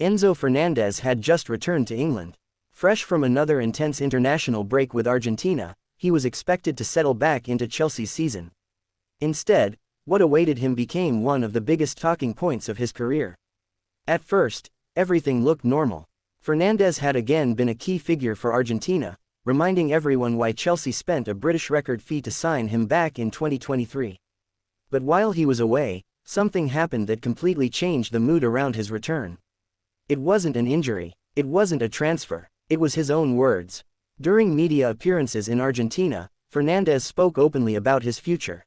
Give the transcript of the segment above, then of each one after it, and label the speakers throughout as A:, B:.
A: Enzo Fernández had just returned to England. Fresh from another intense international break with Argentina, he was expected to settle back into Chelsea's season. Instead, what awaited him became one of the biggest talking points of his career. At first, everything looked normal. Fernandez had again been a key figure for Argentina, reminding everyone why Chelsea spent a British record fee to sign him back in 2023. But while he was away, something happened that completely changed the mood around his return. It wasn't an injury, it wasn't a transfer, it was his own words. During media appearances in Argentina, Fernandez spoke openly about his future.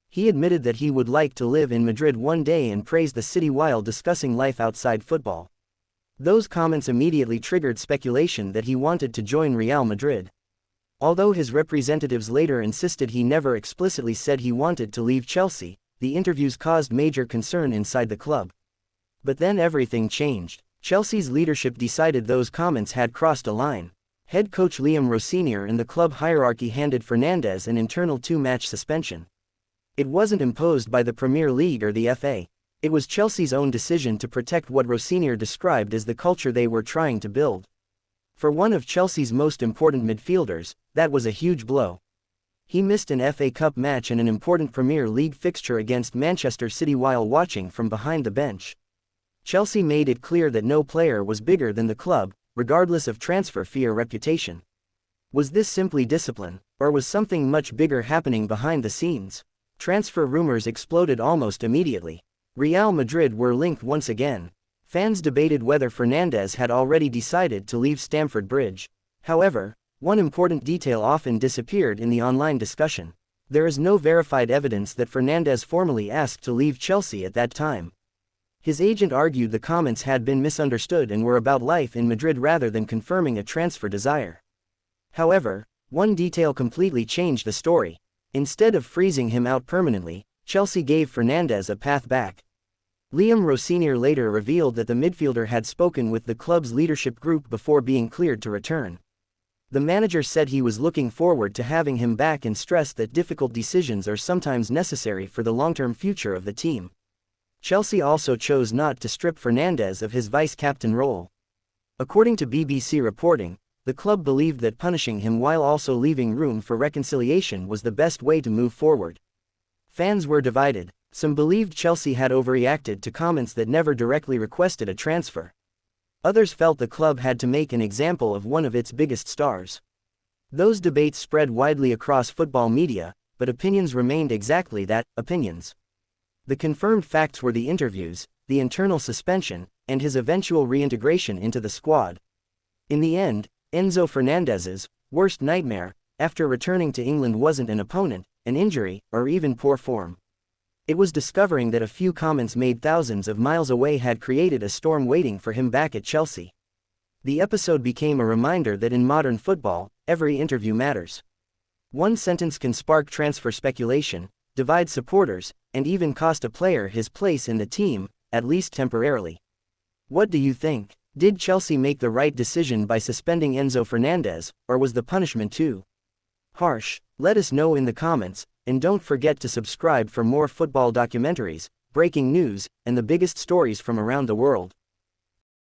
A: He admitted that he would like to live in Madrid one day and praised the city while discussing life outside football. Those comments immediately triggered speculation that he wanted to join Real Madrid. Although his representatives later insisted he never explicitly said he wanted to leave Chelsea, the interviews caused major concern inside the club. But then everything changed. Chelsea's leadership decided those comments had crossed a line. Head coach Liam Rossinier and the club hierarchy handed Fernandez an internal 2-match suspension. It wasn't imposed by the Premier League or the FA. It was Chelsea's own decision to protect what Rossinier described as the culture they were trying to build. For one of Chelsea's most important midfielders, that was a huge blow. He missed an FA Cup match and an important Premier League fixture against Manchester City while watching from behind the bench. Chelsea made it clear that no player was bigger than the club, regardless of transfer fee or reputation. Was this simply discipline, or was something much bigger happening behind the scenes? Transfer rumors exploded almost immediately. Real Madrid were linked once again. Fans debated whether Fernandez had already decided to leave Stamford Bridge. However, one important detail often disappeared in the online discussion. There is no verified evidence that Fernandez formally asked to leave Chelsea at that time. His agent argued the comments had been misunderstood and were about life in Madrid rather than confirming a transfer desire. However, one detail completely changed the story. Instead of freezing him out permanently, Chelsea gave Fernandez a path back. Liam Rossinier later revealed that the midfielder had spoken with the club's leadership group before being cleared to return. The manager said he was looking forward to having him back and stressed that difficult decisions are sometimes necessary for the long-term future of the team. Chelsea also chose not to strip Fernandez of his vice-captain role. According to BBC reporting, the club believed that punishing him while also leaving room for reconciliation was the best way to move forward. Fans were divided. Some believed Chelsea had overreacted to comments that never directly requested a transfer. Others felt the club had to make an example of one of its biggest stars. Those debates spread widely across football media, but opinions remained exactly that, opinions. The confirmed facts were the interviews, the internal suspension, and his eventual reintegration into the squad. In the end, Enzo Fernandez's worst nightmare, after returning to England, wasn't an opponent, an injury, or even poor form. It was discovering that a few comments made thousands of miles away had created a storm waiting for him back at Chelsea. The episode became a reminder that in modern football, every interview matters. One sentence can spark transfer speculation, divide supporters, and even cost a player his place in the team, at least temporarily. What do you think? Did Chelsea make the right decision by suspending Enzo Fernández, or was the punishment too harsh? Let us know in the comments, and don't forget to subscribe for more football documentaries, breaking news, and the biggest stories from around the world.